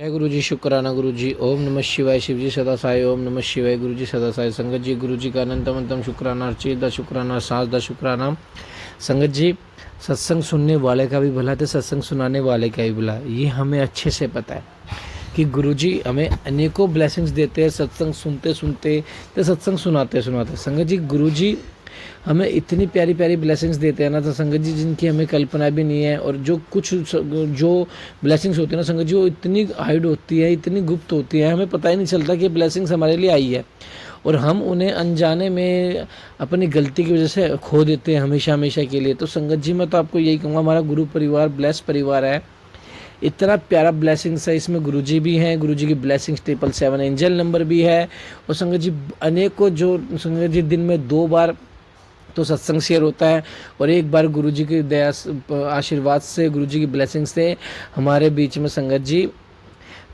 जय गुरु जी। शुक्राना गुरु जी। ओम नमः शिवाय। शिव जी सदा साई। ओम नमः शिवाय। गुरु जी सदा साई। संगत जी, गुरु जी का अनंतम अंतम शुक्राना, अर्चित द शुक्राना, सास द शुक्राना। संगत जी, सत्संग सुनने वाले का भी भला तो सत्संग सुनाने वाले का भी भला, ये हमें अच्छे से पता है कि गुरु जी हमें अनेकों ब्लेसिंग्स देते हैं सत्संग सुनते सुनते, तो सत्संग सुनाते सुनाते। संगत जी, गुरु जी हमें इतनी प्यारी प्यारी ब्लेसिंग्स देते हैं ना, तो संगत जी जिनकी हमें कल्पना भी नहीं है। और जो कुछ जो ब्लेसिंग्स होती है ना संगत जी, वो इतनी हाइड होती है, इतनी गुप्त होती है, हमें पता ही नहीं चलता कि ब्लेसिंग्स हमारे लिए आई है। और हम उन्हें अनजाने में अपनी गलती की वजह से खो देते हैं हमेशा हमेशा के लिए। तो संगत जी, मैं तो आपको यही कहूँगा, हमारा गुरु परिवार ब्लेस परिवार है। इतना प्यारा ब्लेसिंग्स है इसमें। गुरुजी भी हैं, गुरुजी की ब्लेसिंग्स 777 एंजल नंबर भी है। और संगत जी अनेकों, जो संगत जी दिन में 2 बार तो सत्संग शेयर होता है, और एक बार गुरुजी की दया आशीर्वाद से, गुरुजी की ब्लेसिंग से हमारे बीच में संगत जी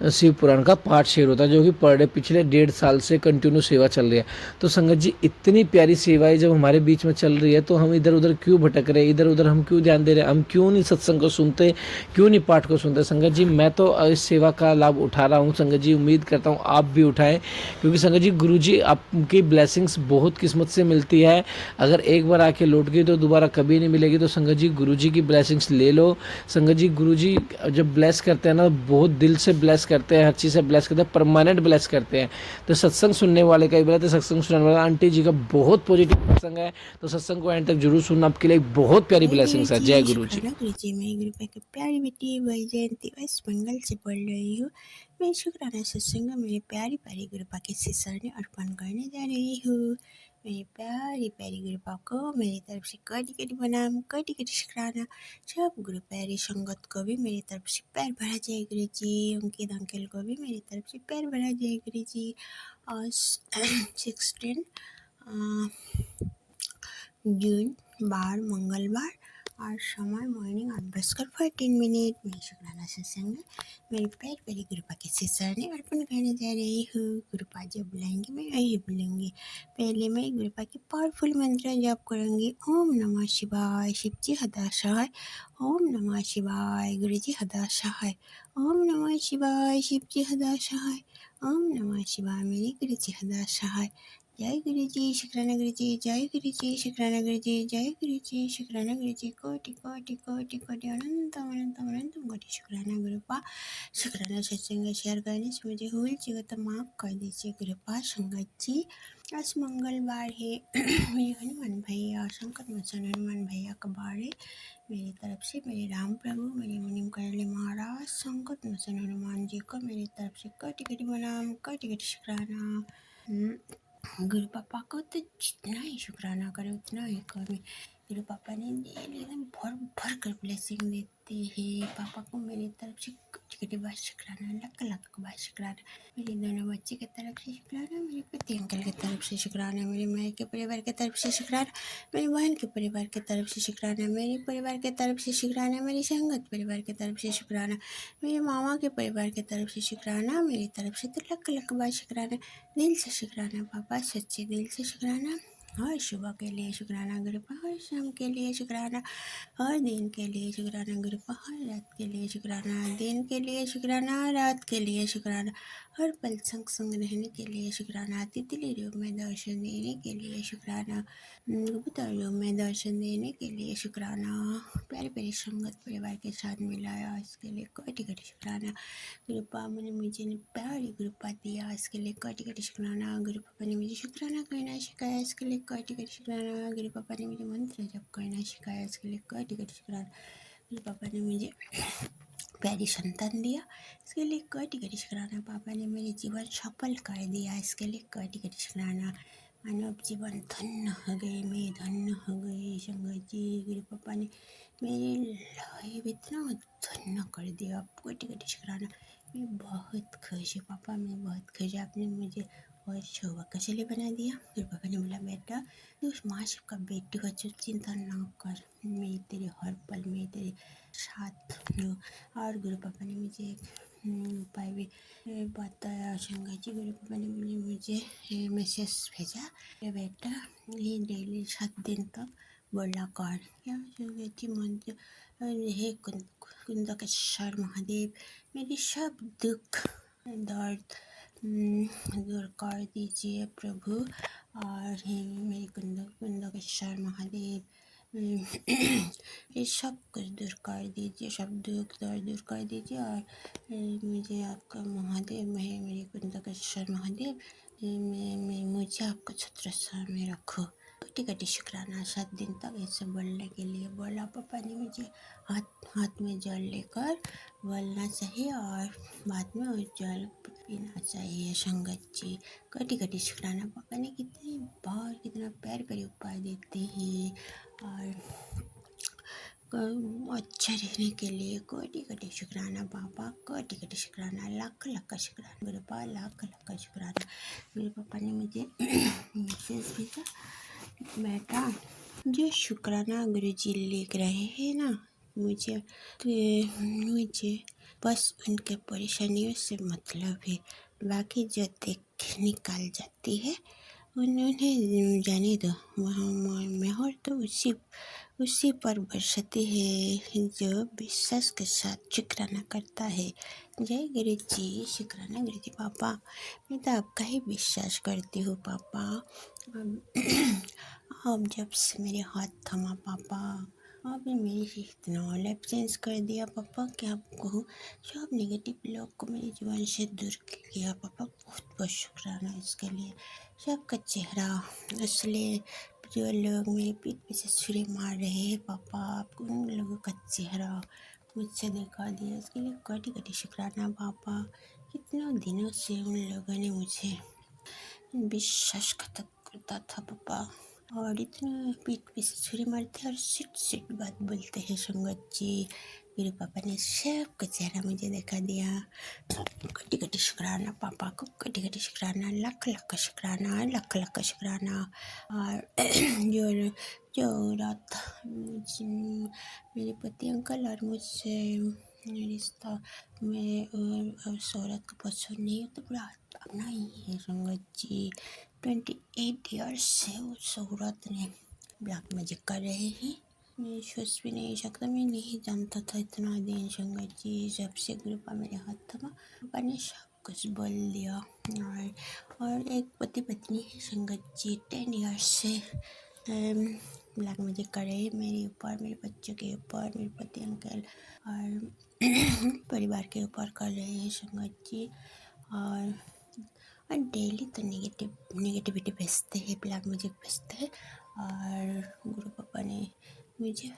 शिव पुराण का पाठ शेयर होता है, जो कि पर डे पिछले 1.5 साल से कंटिन्यू सेवा चल रही है। तो संगत जी, इतनी प्यारी सेवाएं जब हमारे बीच में चल रही है, तो हम इधर उधर क्यों भटक रहे, इधर उधर हम क्यों ध्यान दे रहे हैं, हम क्यों नहीं सत्संग को सुनते, क्यों नहीं पाठ को सुनते। संगत जी, मैं तो इस सेवा का लाभ उठा रहा हूँ। संगत जी, उम्मीद करता हूँ आप भी उठाएं, क्योंकि संगत जी गुरु जी आपकी ब्लेसिंग्स बहुत किस्मत से मिलती है। अगर एक बार आके लौट गई तो दोबारा कभी नहीं मिलेगी। तो संगत जी, गुरु जी की ब्लेसिंग्स ले लो। संगत जी, गुरु जी जब ब्लेस करते हैं ना, बहुत दिल से ब्लेस करते हैं, हर चीज़ से ब्लेस करते हैं, परमानेंट ब्लेस करते हैं। तो सत्संग सुनने वाले का ही बोला, तो सत्संग सुनने वाला आंटी जी का बहुत पॉजिटिव सत्संग है। तो सत्संग को एंड तक जरूर सुनना, आपके लिए एक बहुत प्यारी जय गुरु ब्लेसिंग्स है। जी। जय गुरु जी। शुक्राना गुरु जी। मैं गुरु भाई की प्यारी बेटी वैजयंती वेस्ट बंगाल से बोल रही हूँ। मैं शुक्राना सत्संग मेरे प्यारी प्यारी गुरुपा के शिष्य अर्पण करने जा रही हूँ। मेरी प्यारी प्यारी गुरुपा को मेरी तरफ से कटी कटी बनाम कटी कटी शुक्राना। सब गुरु प्यारी संगत को भी मेरी तरफ से प्यार भरा जय गुरु जी। उनके अंकल को भी मेरी तरफ से प्यार भरा जय गुरु जी। और 16 जून बार मंगलवार और समय मॉर्निंग 8:14। मैं शुक्राना सत्संग में मेरी प्यारी प्यारी गुरुपा के शिष्य ने अर्पण करने जा रही हूँ। गुरुपा जब बुलाएंगे मैं वही बोलूँगी। पहले मैं गुरुपा की पावरफुल मंत्र जप करूँगी। ओम नमः शिवाय। शिव जी हदा सहाय। ओम नमः शिवाय। गुरु जी हदा सहाय। ओम नमः शिवाय। शिव जी हदा सहाय। ओम नमः शिवाय। मेरे गुरु जी हदा सहाय। जय गुरु जी। शुक्राना गुरु जी। जय गुरु जी। शुक्राना गुरु जी। जय गुरु जी। शुक्राना गुरु जी। कोटि कोटि कोटि कोटि अनंतम अनंतम अनंतम कोटि शुक्राना गुरुपा। शुक्राना सत्संग शेयर करने से मुझे हुई चीज़ तो माफ़ कर दीजिए गुरुपा। संगत जी, आज मंगलवार है। मेरे हनुमान भैया शंकर मोचन हनुमान भैया का बारे मेरी तरफ से मेरे राम प्रभु मेरे मुनिम करले महाराज संकट मोचन हनुमान जी को मेरी तरफ से कटी कटी प्रणाम कटी कटी शुक्राना। गुरु पापा को तो जितना ही शुक्राना करें उतना ही कम है। गुरु पापा ने डेली एकदम भर भर कर ब्लेसिंग देते हैं। पापा को मेरी तरफ से कटी बार शुक्राना, लाख लाख बार शुक्राना। मेरे दोनों बच्चे की तरफ से शुक्राना, मेरे पति अंकल की तरफ से शुक्राना, मेरे माँ के परिवार की तरफ से शुक्राना, मेरी बहन के परिवार की तरफ से शुक्राना, मेरे परिवार की तरफ से शुक्राना, मेरी संगत परिवार की तरफ से शुक्राना, मेरे मामा के परिवार की तरफ से शुक्राना, मेरी तरफ से तो लाख लाख बार शुक्राना। दिल से शुक्राना पापा, सच्चे दिल से शुक्राना। हर सुबह के लिए शुक्राना गुरुपा, हर शाम के लिए शुक्राना, हर दिन के लिए शुक्राना गुरुपा, हर रात के लिए शुक्राना, दिन के लिए शुक्राना, रात के लिए शुक्राना, हर पल संग संग रहने के लिए शुक्राना, तितली रूप में दर्शन देने के लिए शुक्राना, कबूतर रूप में दर्शन देने के लिए शुक्राना, प्यारे प्यारे संगत परिवार के साथ मिलाया इसके लिए कोटि कोटि शुक्राना। गुरुपा ने मुझे प्यारी गुरुपा दिया इसके लिए कोटि कोटि शुक्राना। गुरु पापा ने मुझे शुक्राना करना सिखाया इसके लिए कोटि कोटि शुक्राना। गुरु पापा ने मुझे मंत्र जप करना सिखाया इसके लिए कोटि कोटि शुक्राना। गुरु पापा ने मुझे प्यारी संतान दिया इसके लिए कोटि कोटि शुक्राना। पापा ने मेरे जीवन सफल कर दिया इसके लिए कोटि कोटि शुक्राना। मानव जीवन धन्य हो गई, मैं धन्य हो गई। संगत जी, गुरु पापा ने मेरे लाइफ इतना धन्य कर दिया, कोटि कोटि शुक्राना। मैं बहुत खुश हूँ पापा, मैं बहुत खुश। आपने मुझे और सौभाग्यशाली बना दिया। फिर पापा ने बोला बेटा तू उस माँ का बेटी हो, जो चिंता ना कर, मैं तेरे हर पल में तेरे साथ हूँ। और गुरु पापा ने मुझे एक उपाय भी बताया। संगत जी, गुरु पापा ने मुझे मैसेज भेजा कि बेटा ये डेली 7 दिन तक बोला कर। क्या संगत जी मंत्र हे कुंदकेश्वर महादेव, मेरी सब दुख दर्द दूर कर दीजिए प्रभु। और हे मेरे कुंदकेश्वर महादेव, ये सब कुछ दूर कर दीजिए, सब दुख दर्द दूर कर दीजिए। और मुझे आपका महादेव, मैं मेरे कुंदकेश्वर महादेव, मुझे आपका छत्र छाया में रखो। कटी कटी शुक्राना 7 दिन तक ऐसे बोलने के लिए बोला। पापा ने मुझे हाथ में जल लेकर बोलना चाहिए और बाद में उस जल पीना चाहिए। संगत जी, कटी कटी शुक्राना। पापा ने कितनी बार कितना प्यार करे उपाय देते हैं और अच्छा रहने के लिए कोटि कोटि शुक्राना पापा, कोटि कोटि शुक्राना, लाख लाख शुक्राना मेरे पापा, लाख लाख शुक्राना। मेरे पापा ने मुझे मैसेज भेजा, बेटा जो शुक्राना गुरुजी लिख रहे हैं ना, मुझे मुझे बस उनके परेशानियों से मतलब है, बाकी जो देख निकाल जाती है उन्होंने जाने दो। मोहर तो उसी पर बरसती है जो विश्वास के साथ शुक्राना करता है। जय गुरु जी, शुक्राना गुरु जी। पापा मैं तो आपका ही विश्वास करती हूँ पापा। अब जब से मेरे हाथ थमा पापा, आपने मेरी इतना लाइफ चेंज कर दिया पापा कि आपको सब नेगेटिव लोग को मेरे जीवन से दूर किया पापा। बहुत बहुत शुक्राना इसके लिए। सबका चेहरा असली, जो लोग मेरे पीठ पीछे छुरी मार रहे हैं पापा, आपको उन लोगों का चेहरा मुझसे दिखा दिया, इसके लिए कटी कटी शुक्राना पापा। कितना दिनों से उन लोगों ने मुझे विश्वासघातक करता था पापा, और इतना पीठ पीछे छुरी मारते और सिट सिट बात बोलते हैं संगत जी। मेरे पापा ने सबका चेहरा मुझे दिखा दिया। कटी कटी शुक्राना पापा को, कटी कटी शुक्राना, लाख लाख शुक्राना, लाख लाख शुक्राना। और जो जो रात मेरे पति अंकल और मुझसे रिश्ता में और उस औरत को पसंद नहीं, तो पूरा अपना ही है संगत जी। 28 ईयर्स से उस औरत ने ब्लैक मैजिक कर रहे हैं। मैं सोच भी नहीं सकता, मैं नहीं जानता था इतना दिन संगत जी। जब से गुरुपा मेरे हाथ थमा, पापा ने सब कुछ बोल दिया। और एक पति पत्नी है संगत जी, 10 ईयर्स से ब्लैक मैजिक कर रहे हैं मेरे ऊपर, मेरे बच्चों के ऊपर, मेरे पति अंकल और परिवार के ऊपर कर रहे हैं संगत जी। और डेली तो नेगेटिविटी भेजते हैं, ब्लैक मैजिक भेजते हैं। और गुरु पापा ने मुझे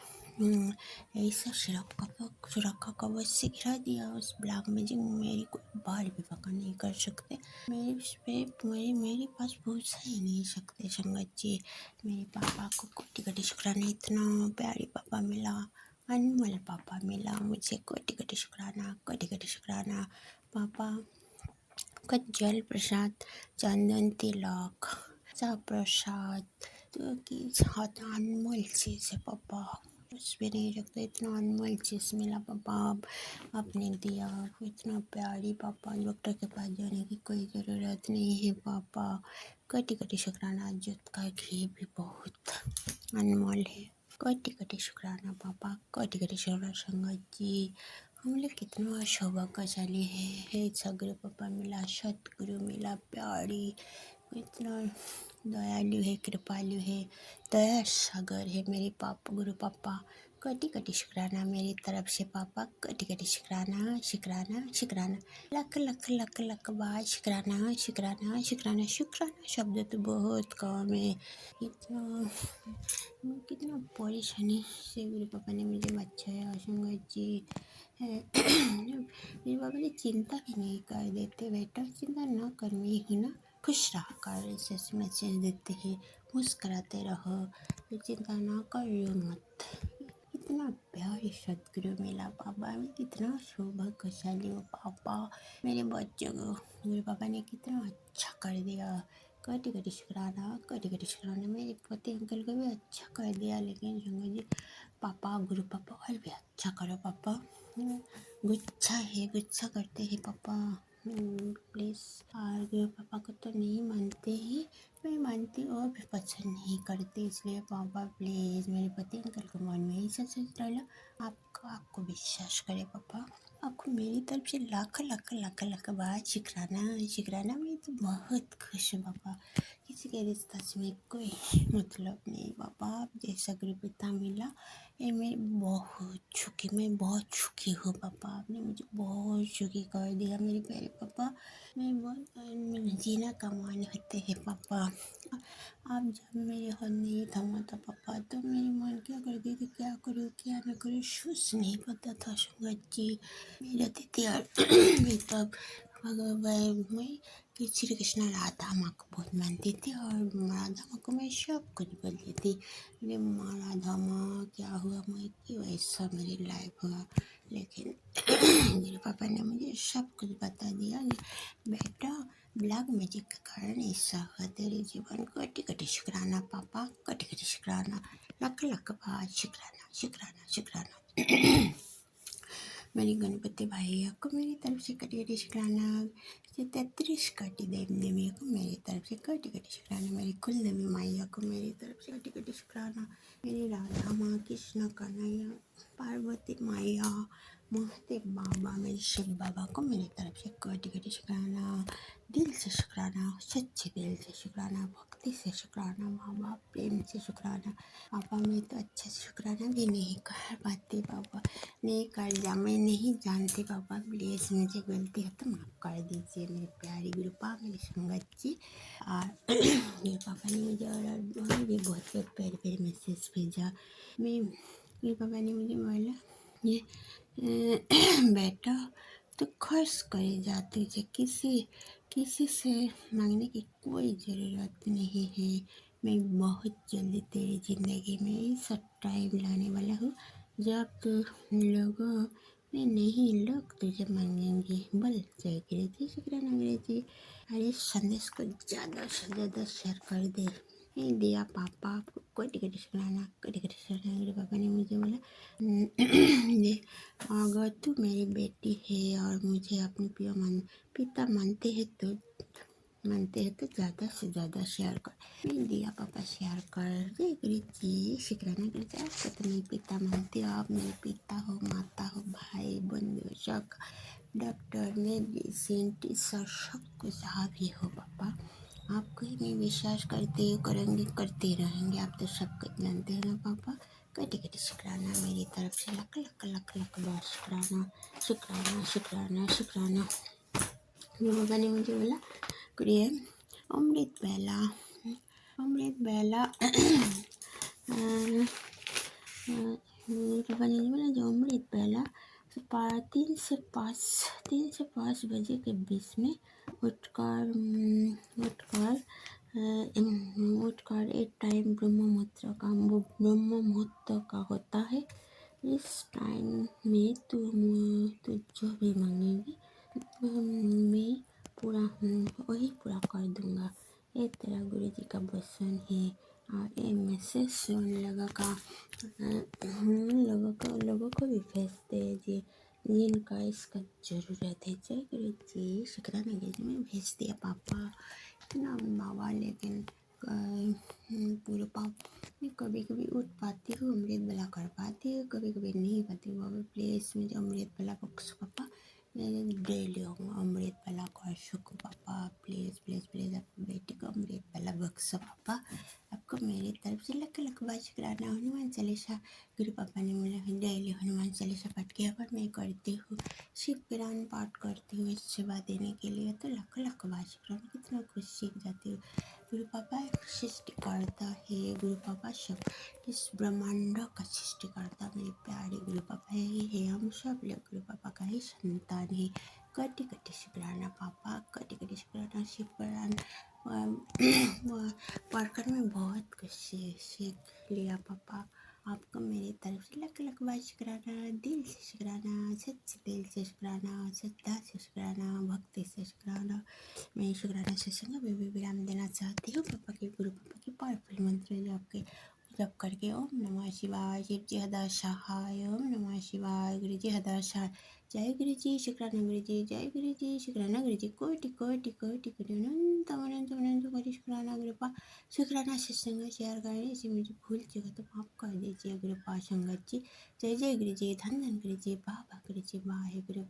ऐसा सुरक्षा कवच से घिरा दिया। उस ब्लैक मैजिक मेरी कोई बाल भी पकड़ नहीं कर सकते। मेरे पास पहुँच ही नहीं सकते संगत जी। मेरे पापा को कोटि कोटि शुक्राना, इतना प्यारी पापा मिला, अनमोल पापा मिला मुझे। कोटि कोटि शुक्राना, कोटि कोटि शुक्राना पापा का जल प्रसाद, चंदन तिलक, चा प्रसाद तो कि अनमोल चीज़ है पापा, कुछ भी नहीं रखते। इतना अनमोल चीज़ मिला पापा, आपने दिया। इतना प्यारी पापा, डॉक्टर के पास जाने की कोई ज़रूरत नहीं है पापा। कटी कटी शुक्राना। जुट का घी भी बहुत अनमोल है। कटी कटी शुक्राना पापा, कटी कटी शुक्राना संगत जी। हम लोग कितना सौभाग्यशाली है। सदगुरु पापा मिला, सतगुरु मिला प्यारी, इतना दयालु है, कृपालु है, दया सागर है मेरे पापा गुरु पापा। कटी कटी शुक्राना मेरी तरफ से पापा, कटी कटी शुक्राना शुक्राना शुक्राना, लख लख लख लख बार शुक्राना शुक्राना शुक्राना। शुक्राना शब्द तो बहुत कम है। कितना परेशानी से गुरु पापा ने मुझे बचाया संगत जी। मेरे पापा ने चिंता भी नहीं कर देते, बेटा चिंता ना कर, मैं हूँ ना, खुश रहा कर, ऐसे मैसेज देते हैं, मुस्कराते रहो, चिंता ना करो मत। इतना प्यारे सदगुरु मिला पापा, मैं कितना सौभाग्यशाली हूँ पापा। मेरे बच्चों को मेरे पापा ने कितना अच्छा कर दिया। कटी कटी शुक्राना, कटी कटी शुक्राना। मेरे पति अंकल को भी अच्छा कर दिया, लेकिन संगत जी पापा गुरु पापा और भी अच्छा करो पापा। गुच्छा है, गुच्छा करते हैं पापा। प्लीज़। और गुरु पापा को तो नहीं मानते ही, मैं मानती हूँ और भी पसंद नहीं करती, इसलिए पापा प्लीज़ मेरे पति अंकल को मन में ही सच डालो। आपको विश्वास करे पापा, आपको मेरी तरफ से लाख बार शुक्राना। मैं तो बहुत खुश हूँ पापा। किसी के रिश्ता से मेरे कोई मतलब नहीं पापा। आप जैसा गुरु पिता मिला, ये मैं बहुत सुखी हूँ पापा। आपने मुझे बहुत सुखी कर दिया मेरे प्यारे पापा। मैं जीना का मान होते हैं पापा। आप जब मेरे हाथ नहीं थमा था पापा, तो मेरी मन क्या करती थी, क्या करूँ क्या न करूँ, कुछ नहीं पता था संगत जी। मेरा दीदी और मैं तब भगवान में कि श्री कृष्ण राधा माँ को बहुत मानती थी, और राधा माँ को मैं सब कुछ बोलती थी। अरे माँ राधा माँ क्या हुआ, मैं क्यों ऐसा मेरी लाइफ हुआ। लेकिन मेरे पापा ने मुझे सब कुछ बता दिया कि बेटा ब्लैक मैजिक के कारण ऐसा हुआ तेरे जीवन को। कटी कटी शुक्राना पापा, कटी कटी शुक्राना, लख बार शुक्राना। मेरे गणपति भैया को मेरी तरफ से कटी कटी शुक्राना। 33 कटी देवी देवियों को मेरी तरफ से कटी कटी शुक्राना। मेरी कुल देवी मैया को मेरी तरफ से कटी कटी शुक्राना। मेरी राधा माँ, कृष्ण कन्हैया, पार्वती मैया, महादेव बाबा, मेरे शिव बाबा को मेरी तरफ से कटी कटी शुक्राना। दिल से शुक्राना, सच्चे दिल से शुक्राना, भक्ति से शुक्राना, माँ बाप प्रेम से शुक्राना। पापा मैं तो अच्छे से शुक्राना भी नहीं कर पाती पापा, नहीं कर जा, मैं नहीं जानती पापा, प्लीज़ मुझे गलती है तो माफ़ कर दीजिए मेरे प्यारी गुरु पापा, मेरी संगत जी। और मेरे पापा ने मुझे और भी बहुत प्यारे प्यारे मैसेज भेजा। मेरे पापा ने मुझे बोला ये बेटा तो खर्च करे जा, तुझे किसी से मांगने की कोई ज़रूरत नहीं है। मैं बहुत जल्दी तेरी ज़िंदगी में ऐसा टाइम लाने वाला हूँ जब तू लोगों में नहीं, लोग तुझे मांगेंगे। बोल जय अंग्रेजी, शुक्राना अंग्रेजी। अरे संदेश को ज़्यादा से ज़्यादा शेयर कर दे। नहीं दिया पापा, आपको कटी कटी शुक्राना, कटी कटी शुक्राना। मेरे पापा ने मुझे बोला ये अगर तू मेरी बेटी है और मुझे अपने पिता मानते हैं तो ज़्यादा से ज़्यादा शेयर कर। मैं दिया पापा शेयर कर। जय गुरु जी, शुक्राना गुरु जी। आपको तो नहीं पिता मानती हो, आप मेरे पिता हो, माता हो, भाई बंधु शक, डॉक्टर मेडिसिन टीचर सब कुछ आप ही हो पापा। आपको ही मैं विश्वास करते रहेंगे। आप तो सब कुछ जानते हैं ना पापा। कटी कटी शुक्राना मेरी तरफ से, लख बार शुक्राना शुक्राना शुक्राना शुक्राना। मेरे पापा ने मुझे बोला कुरिय अमृत बेला मेरे पापा ने बोला जो अमृत बेला 3 से 5 बजे के बीच में उठकर एक टाइम ब्रह्म मुहूर्त का होता है। इस टाइम में तू जो भी मांगेगी मैं वही पूरा कर दूंगा। ये तेरा गुरु जी का वचन है। और ये मैसेज लोगों को भी भेजते हैं जी जिनका इसका ज़रूरत है। जय गुरु जी, शुक्राना गुरु जी। मैं भेज दिया पापा इतना बाबा। लेकिन पूरे पाप मैं कभी कभी उठ पाती हूँ, अमृत बेला कर पाती हूँ, कभी कभी नहीं पाती हूँ। बाबा प्लीज़ मुझे अमृत बेला बख्शो पापा। मैं डेली अमृत बेला कर सकूँ पापा। प्लीज़ प्लीज़ प्लीज़ आपकी बेटी को अमृत बेला बख्शो पापा। आपको मेरी तरफ से लख बार शुक्राना। हनुमान चालीसा गुरु पापा ने मुझे डेली हनुमान चालीसा पाठ किया पर मैं करती हूँ, शिव पुराण पाठ करती हूँ इस सेवा देने के लिए। तो लख बार शुक्राना। कितना कुछ सीख जाती हूँ। गुरु पापा सृष्टिकर्ता है, गुरु पापा सब इस ब्रह्मांड का सृष्टिकर्ता मेरे प्यारे गुरु पापा है। हम सब लोग गुरु पापा का ही संतान है। कटी कटी शुक्राना पापा, कटी कटी शुक्राना। शिव पुराण पढ़कर मैं बहुत कुछ सीख लिया पापा। आपको मेरी तरफ से लख बार शुक्राना, दिल से शुक्राना, सच्चे दिल से शुक्राना, श्रद्धा से शुक्राना, भक्ति से शुक्राना। मैं शुक्राना सत्संग में भी विराम देना चाहती हूँ। पापा के गुरु पापा के पावरफुल मंत्र जप करके ओम नमः शिवाय, शिव जी हदा सहाय, ओम नमः शिवाय, गुरु जी हदा सहाय। जय गुरु जी, शुक्राना गुरु जी, जय गुरु जी, शुक्राना गुरु जी, कोटि कोटि कोटि कोटि अनंत अनंत अनंत कोटि शुक्राना गुरुपा। शुक्राना सत्संग शेयर करने से मुझे भूल चुका तो माफ कर दीजिए गुरुपा संगत जी। जय जय गुरु जी, धन धन गुरु जी, बाबा गुरु जी, वाहे गुरु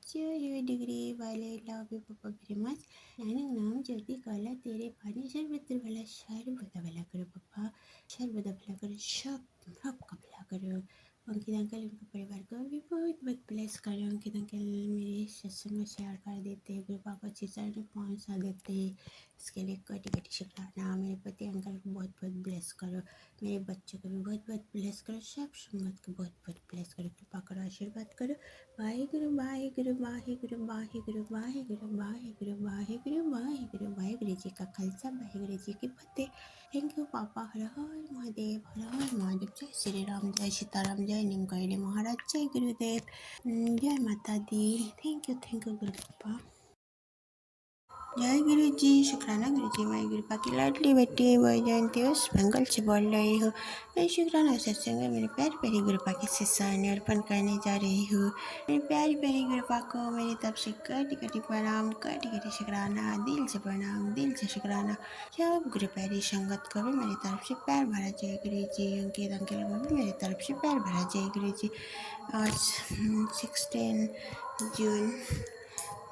जय डिग्री वाले लव यू पापा वेरी मच। ज्ञान नाम ज्योति काला तेरे पानी सर्वत्र भला सर्वदा भला करो पापा, सर्वदा भला करो, सबका भला करो। अंकित अंकल उनके परिवार को भी बहुत बहुत ब्लेस करें। अंकित अंकल मेरे सत्संग में शेयर कर देते हैं, गुरु पापा चिचर ने 5 साल देते हैं, इसके लिए कटी कटी शुक्राना। मेरे पति अंकल को बहुत बहुत ब्लेस करो, मेरे बच्चों को भी बहुत बहुत ब्लेस करो, सब संगत को बहुत बहुत ब्लेस करो, कृपा करो, आशीर्वाद करो। वाहे गुरु वाहे गुरु वाहे गुरु वाहे गुरु वाहे गुरु वाहे गुरु वाहे गुरु वाहे गुरु वाहे गुरु जी का खालसा, वाहे गुरु जी की फतेह। थैंक यू पापा। हर हर महादेव, हर हर महादेव। जय श्री राम, जय सीताराम, जय निमकैले महाराज, जय गुरुदेव, जय माता दी। थैंक यू गुरु पापा। जय गुरु जी, शुक्राना गुरु जी। मैं गुरुपा की लाडली बेटी जयंती वेस्ट बंगाल से बोल रही हूँ। मैं शुक्राना सत्संग में मेरे प्यारी प्यारी गुरुपा की शिष्याने अर्पण करने जा रही हूँ। मेरी प्यारी प्यारी गुरुपा को मेरी तरफ से कटी कटी प्रणाम, कटी कटी शुक्राना, दिल से प्रणाम, दिल से शुक्राना। सब गुरु प्यारी संगत को भी मेरी तरफ से प्यार भरा जय गुरु जी। अंकित अंकल को भी मेरी तरफ से प्यार भरा जय गुरु जी। आज 16 जून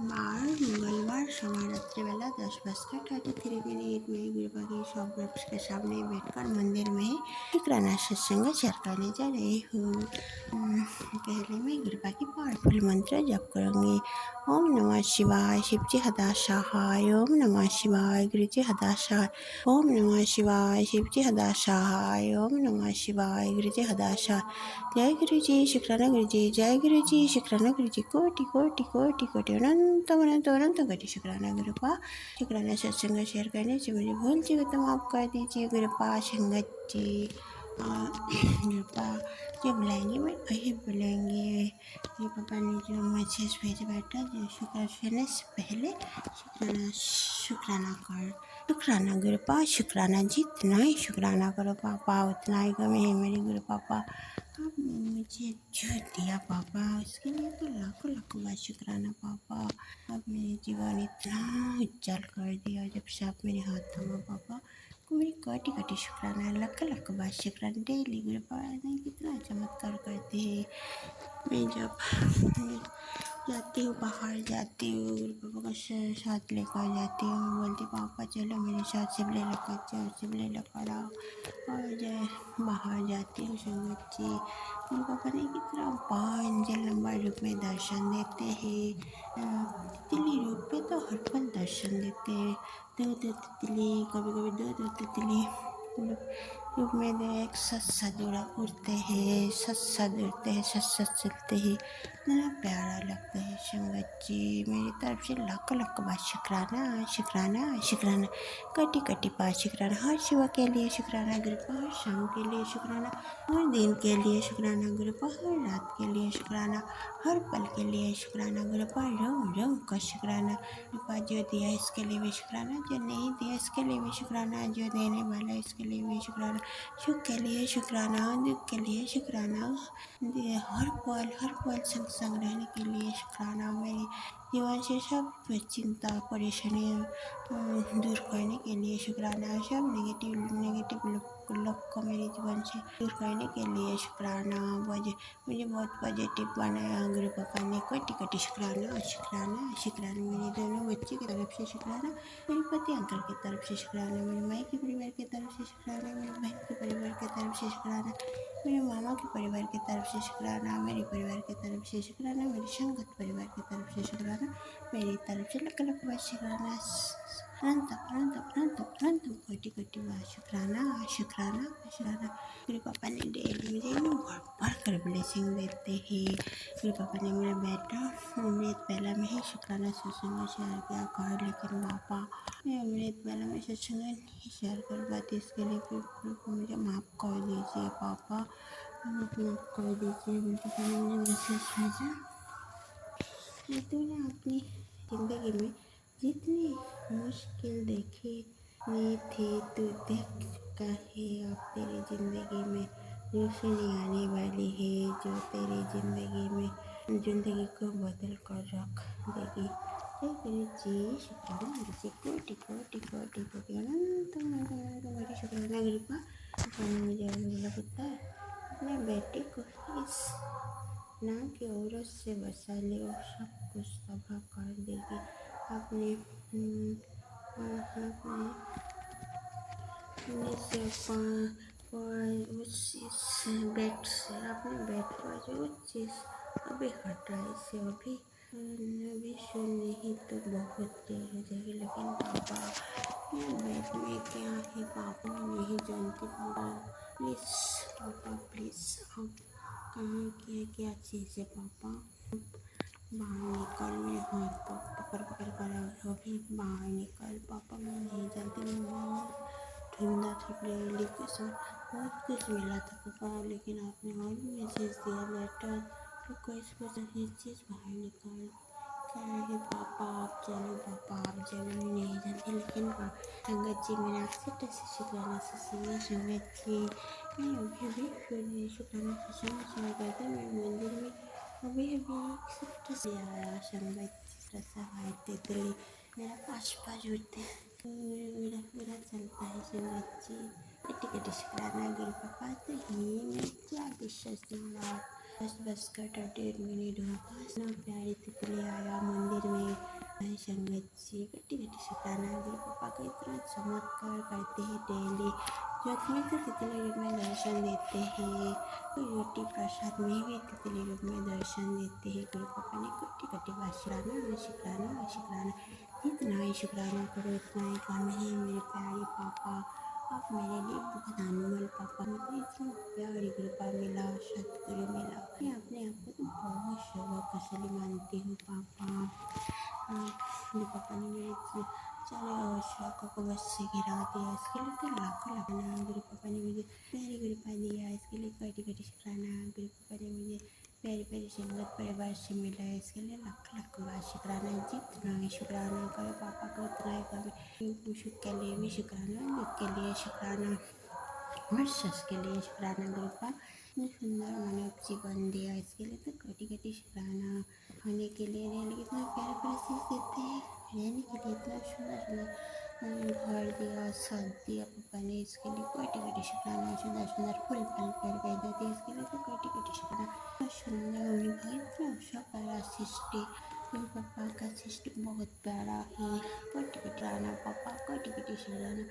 बार मंगलवार, समय रात्रि बेला 10:33 में गुरुपा की शॉप के सामने बैठकर मंदिर में शुक्राना सत्संग शेयर करने जा रही हूँ। पहले मैं गुरुपा की पावरफुल मंत्र जप करूँगी। ओम नमः शिवाय, शिवजी हदा सहाय। ओम नमः शिवाय, गुरुजी हदा सहाय। ओम नमः शिवाय, शिवजी हदा सहाय। ओम नमः शिवाय, गुरुजी हदा सहाय। जय गुरु जी, शुक्राना गुरु जी, जय गुरु जी, शुक्राना गुरु जी, कोटि कोटि कोटि कोटि अनंत अनंत अनंत कोटि शुक्राना गुरुपा। शुक्राना सत्संग शेयर करने से मुझे भूल चुके तो माफ कर दीजिए गुरुपा संगत जी। गुरुपा जो बुलाएंगे मैं वही बुलाएंगे। मेरे पापा ने जो मैसेज भेजा बेटा, जो शुक्र करने से पहले शुक्राना कर, शुक्राना गुरुपा, शुक्राना जितना ही शुक्राना करो पापा उतना ही कमी है मेरे गुरु पापा। आपने मुझे जो दिया पापा उसके लिए तो लाखों लाखों बार शुक्राना पापा। आप मेरे जीवन इतना उज्जवल कर दिया जब से आप मेरे हाथ थामा पापा को। मेरी कटी कटी शुक्राना, लाख लाख बार शुक्राना। डेली गुरु पापा ने कितना चमत्कार करते हैं। मैं जब जाती हूँ, बाहर जाती हूँ, गुरु पापा का साथ लेकर जाती हूँ। मैं बोलती पापा चलो मेरे साथ शिवले लेकर जाओ, शिवले लेकर आओ। और जब बाहर जाती हूँ संगत जी, गुरु पापा ने कितना पांचल लंबा रूप में दर्शन देते हैं। तितली रूप में तो हर पल दर्शन देते हैं। दो दो तितली, कभी कभी दो दो तितली रूप में एक सत उड़ते हैं, सत उड़ते हैं, सत चलते हैं। इतना प्यारा लगता है संगत जी। मेरी तरफ से लाख लाख बार शुक्राना, शुक्राना, शुक्राना, कटी कटी बार शुक्राना। हर सुबह के लिए शुक्राना गुरुपा, हर शाम के लिए शुक्राना, हर दिन के लिए शुक्राना गुरुपा, हर रात के लिए शुक्राना, हर पल के लिए शुक्राना गुरुपा, रंग रंग का शुक्राना गुरुपा। जो दिया इसके लिए भी शुक्राना, जो नहीं दिया इसके लिए भी शुक्राना, जो देने वाला इसके लिए भी शुक्राना। सुख के लिए शुक्राना, दुख के लिए शुक्राना, हर पल संग संग रहने के लिए शुक्राना। मेरे जीवन से सब चिंता परेशानी दूर करने के लिए शुक्राना। सब नेगेटिव लोग को मेरे जीवन से दूर करने के लिए शुक्राना। मुझे बहुत पॉजिटिव बनाया गुरु पापा ने। कटी कटी शुक्राना, शुक्राना, शुक्राना। मेरे दोनों बच्चे की तरफ से शुक्राना, मेरे पति अंकल की तरफ से शुक्राना, मेरे माई के परिवार की तरफ से शुक्राना, मेरे बहन के परिवार की तरफ से शुक्राना, मेरे मामा के परिवार की तरफ से शुक्राना, मेरे परिवार की तरफ से शुक्राना, मेरी संगत परिवार की तरफ से शुक्राना, मेरी तरफ से लख लख बार शुक्राना। अनंत अनंत अनंत अनंत कोटि कोटि बार शुक्राना, शुक्राना, शुक्राना। मेरे पापा ने डेली मुझे भर भर कर ब्लेसिंग देते हैं। मेरे पापा ने मेरा बेटा अमृत पहला में ही शुक्राना सत्संग शेयर किया कर, लेकिन पापा मैं अमृत पहला में सत्संग नहीं शेयर कर पाती। इसके लिए फिर मुझे माफ़ कर दीजिए पापा, मुझे माफ़ कर दीजिए। मेरे पापा ने मुझे मैसेज भेजा, तूने अपनी ज़िंदगी में जितनी मुश्किल देखी थी तू देख चुका है। अब तेरी ज़िंदगी में रोशनी आने वाली है, जो तेरी ज़िंदगी में जिंदगी को बदल कर रख देगी। जय गुरु जी, शुक्राना गुरु जी, कोटि कोटि कोटि कोटि अनंत मेरी शुक्राना कृपा। आपने मुझे बोला पुत्र अपने बेटे को इस ना की औरत से बचा ले और सब कुछ तबाह कर देगी। आपने उस बेड से अपने बेड पर जो चीज़ अभी हटाई से अभी सुन नहीं तो बहुत देर हो जाएगी। लेकिन पापा ये बेड में क्या है पापा, मैं नहीं जानती पापा, प्लीज़ पापा प्लीज़ आप कहाँ क्या चीज़ है पापा, बाहर निकल, मेरे हाथ पकड़ पकड़ कर अभी बाहर निकल पापा, मैं नहीं जानती, मैं बहुत ढूंढा था डेली के साथ बहुत कुछ मिला था पापा, लेकिन आपने और भी मैसेज दिया लेटर तो कोई ये चीज़ बाहर निकाल क्या है पापा, आप जानो पापा, आप जानो, मैं नहीं जानती। लेकिन संगत जी मैंने आपसे कैसे शुक्राना से सुना संगत जी, मैं अभी शुक्राना से शुरू करते मैं मंदिर में अभी से आया संगत जी, रसा तितली मेरा पास जुड़ते मेरा चलता है संगत जी, कटी कटी शुक्राना गुरु पापा तो ही मैं क्या विश्वास दूंगा। बस का 38 मिनट हुआ, इतना प्यारी तितली आया मंदिर में। संगत जी कटी कटी शुक्राना गुरु पापा का इतना चमत्कार करते हैं डेली, जो में तो तितली रूप में दर्शन देते हैं, तो रोटी प्रसाद में भी तितली रूप में दर्शन देते हैं। गुरु पापा ने कटी कटी बात शुक्राना जितना ही शुक्राना करो उतना ही कम है मेरे प्यारे पापा, आप मेरे लिए बहुत अनमोल पापा, मुझे इतना प्यारी कृपा मिला, सतगुरु मिला, मैं अपने आप को तो बहुत सौभाग्यशाली मानती हूँ पापा। मेरे पापा ने मेरे सारे शौकों को बस से गिरा दिया, इसके लिए तो लाखों लाखना गुरु पापा ने मुझे प्यारी कृपा दिया, इसके लिए कटी कटी शुक्राना गुरु पापा ने मुझे प्यारी प्यारी संगत परिवार से मिला है, इसके लिए लाख लाख बार शुक्राना, जितना ही शुक्राना करो पापा को उतना ही कम। सुख के लिए भी शुक्राना, दुख के लिए शुक्राना और सस के लिए शुक्राना गुरु पापा ने सुंदर मानव जीवन दिया, इसके लिए तो कटी कटी शुक्राना। खाने के लिए रहने के इतना प्यारा प्यारा चीज़ देते हैं, रहने के लिए इतना सुंदर सुंदर घर दिया, साथ दिया पापा ने, इसके लिए कटी कटी शुक्राना। सुंदर सुंदर फूल फल पेड़ पे देते, इसके लिए तो कटी कटी शुक्राना। सुंदर होने का इतना अच्छा प्यारा सृष्टि, मेरे पापा का सृष्टि बहुत प्यारा है, कटी कटी शुक्राना पापा, कटी कटी शुक्राना।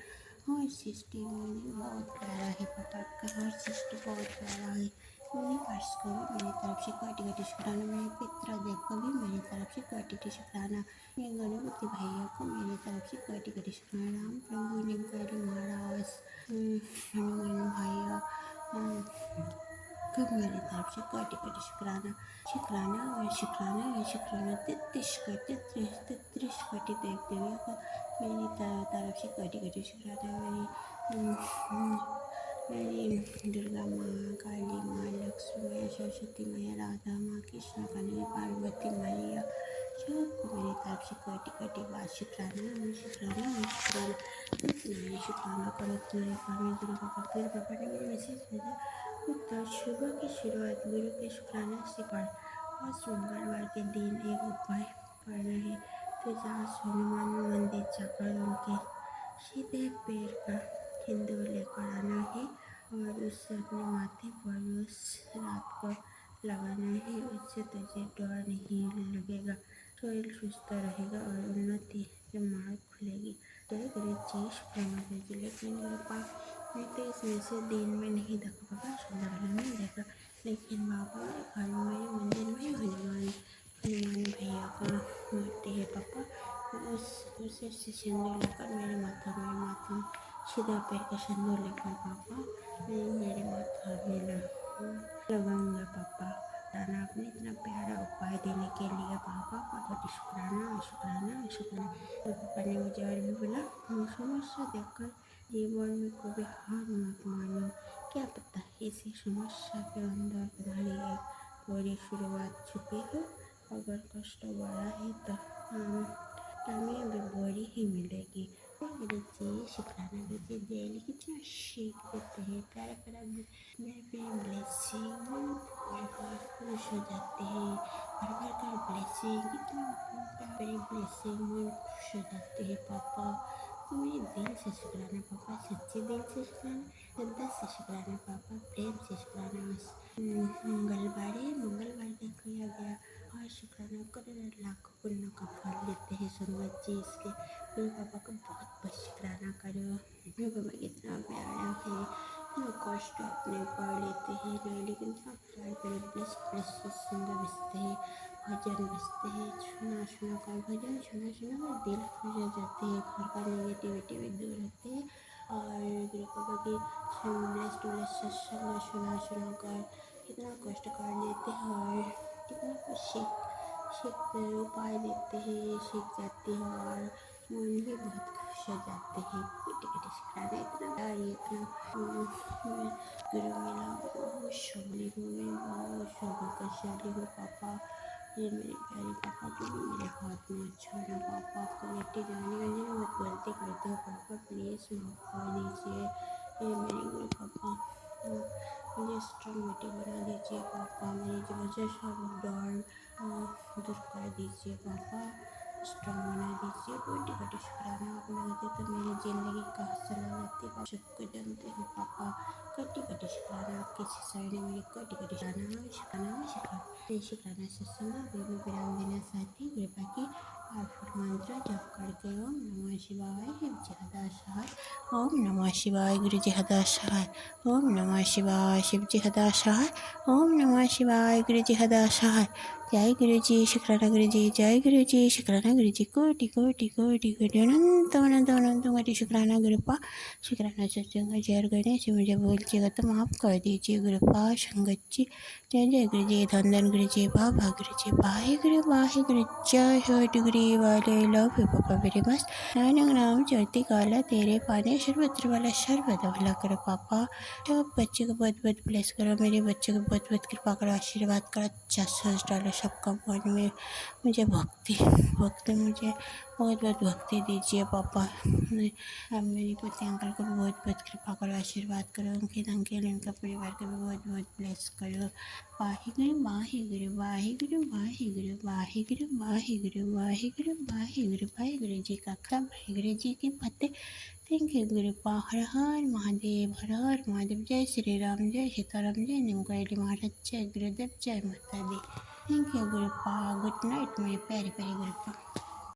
हर सृष्टि मुझे बहुत प्यारा है पापा का, हर सृष्टि बहुत प्यारा है। यूनिवर्स को भी मेरी तरफ से कटी कटी शुक्राना, मेरे पितृदेव को भी मेरी तरफ से कटी कटी शुक्राना, मेरे गणपति भैया को मेरी तरफ से कटी कटी शुक्राना, राम प्रभु निमकरी महाराज हनुमान भैया को मेरी तरफ से कटी कटी शुक्राना। शुक्राना और शुक्राना और शुक्राना 33 कोटि देव देवियों को मेरी तरफ से कटी कटी शुक्राना। मेरी दुर्गा माँ, काली माँ, लक्ष्मी माँ, सरस्वती मैया, राधा माँ, कृष्ण कन्हैया, पार्वती मैया सबको मेरी तरफ से कटी कटी बात शुक्राना इतना शुक्राना करो तुम्हारे पानी गुरु पापा। गुरु पापा ने मुझे मैसेज भेजा उत्तर सुबह की शुरुआत गुरु के शुक्राना से कर, आज मंगलवार के दिन एक उपाय करना है, तो जहाँ हनुमान मंदिर जाकर उनके सीधे पैर का सिंदूर लेकर आना है और उससे अपने माथे पर उस रात को लगाना है, उससे तुझे डर नहीं लगेगा, शरीर सुस्त रहेगा और उन्नति के मार्ग खुलेगी। जय गुरु जी, शुक्राना गुरु जी। लेकिन मेरे पास मैं तो इस मैसेज दिन में नहीं देखा पापा, संध्याकाल में देखा, लेकिन बाबा घर में मेरे मंदिर में हनुमान भैया का मूर्ति है पापा, उसे सिंदूर लेकर मेरे माथा में सीधा पैर का सिंदूर लेकर पापा मेरे माथा में लगाऊंगा पापा। शुक्राना आपने इतना प्यारा उपाय देने के लिए पापा का बहुत शुक्राना। तो पापा ने मुझे और भी बोला समस्या देखकर जीवन में कभी हार मत मानो, क्या पता इसी समस्या के अंदर तुम्हारी एक बड़ी शुरुआत छुपी है, अगर कष्ट बड़ा है तो हमें अभी बड़ी ही मिलेगी। मेरे जी शुक्राना कीजिए, डेली कितना शेक देते हैं, प्यारा प्यारा मेरे पे ब्लेसिंग पूरे खुश हो जाते हैं। हर घर का ब्लेसिंग कितना प्यारे ब्लेसिंग मन खुश हो जाते हैं पापा। तो मेरे दिल से शुक्राना पापा, सच्चे दिल से शुक्राना, श्रद्धा से शुक्राना पापा, प्रेम से शुक्राना। मंगलवार का किया गया और शुक्राना करोड़ों लाखों पुण्यों का फल देते हैं संगत जी। इसके मेरे पापा का बहुत बहुत शुक्राना करो। मेरे पापा कितना प्यारा है, इतना कष्ट अपने पढ़ लेते हैं लेकिन इतना प्यार करे ब्लेस सुंदर बजते हैं, भजन बजते हैं, सुना सुना कर भजन सुना सुना कर दिल खुश हो जाते हैं, घर का नेगेटिविटी भी दूर होते हैं। और मेरे पापा की ब्लेस सत्संग सुना सुना कर कितना कष्ट कर लेते हैं और कितना कुछ सीख उपाय देते हैं, सीख जाते हैं और मन भी बहुत खुश हो जाते हैं। बेटे बेटे सिखाना इतना प्यार इतना गुरु मिला, बहुत शौली हूँ मैं, बहुत सौभाग्यशाली हूँ पापा। ये मेरे प्यारे पापा को भी मेरे हाथ में अच्छा ना पापा। आपको बेटे जाने वाले बहुत गलती करते हो पापा, प्लीज़ माफ़ कर दीजिए। ये मेरे गुरु पापा मुझे स्ट्रॉन्ग बेटी बना दीजिए पापा, मेरी जो वजह सब डर दूर कर दीजिए पापा, स्ट्रॉन्ग बना दीजिए। बेटी बेटी शुक्राना आप नहीं होते तो मेरी ज़िंदगी कहाँ चला जाती पापा, सबको जानते हैं पापा। कटी कटी शुक्राना आपके सिसाई ने मेरी कटी कटी शुक्राना सत्संग बेबी विराम देना साथी कृपा की पावरफुल मंत्र जप करके ओम नमः शिवाय शिव जी हदा सहाय, ओम नमः शिवाय गुरु जी हदा सहाय, ओम नमः शिवाय शिव जी हदा सहाय, ओम नमः शिवाय गुरु जी हदा सहाय। जय गुरु जी शुक्राना गुरु जी, जय गुरु जी शुक्राना गुरु जी, कोटि कोटि कोटि कोटि अनंत अनंत अनंत कोटि शुक्राना गुरुपा। शुक्राना सत्संग जय गणेश, मुझे बोलचिएगा तो माफ़ कर दीजिए गुरुपा संगत जी। जय जय गुरु जी, धन धन गुरु जी, बाबा गुरु जी, वाहे गुरु, जय हो डिग्री वाले, लव यू पापा वेरी मच। नानक नाम चढ़ती काला तेरे पाने, सर्वत्र वाला सर्वदा भला करो पापा। सब बच्चे को बहुत बहुत ब्लेस करो, मेरे बच्चे को बहुत बहुत कृपा करो, आशीर्वाद करो, अच्छा सोच डालो सबका मन में। मुझे भक्ति मुझे बहुत बहुत भक्ति दीजिए पापा। अब मेरी पति अंकल को भी बहुत बहुत कृपा करो, आशीर्वाद करो, उनके अंकल उनका परिवार को भी बहुत बहुत ब्लेस करो। वाहिगुरु वाहिगुरु वाहिगुरु वाहिगुरु वाहिगुरु वाहिगुरु वाहिगुरु वाहिगुरु, वाहिगुरु जी का खाब, वाहिगुरु जी की फतेह। Thank you गुरुपा। हर हर महादेव, हर हर महादेव। जय श्री राम, जय सीताराम, जय निमकैली महाराज, जय गुरुदेव, जय माता दी। थैंक यू गुरुपा। गुड नाइट मेरे प्यारे प्यारे गुरुपा।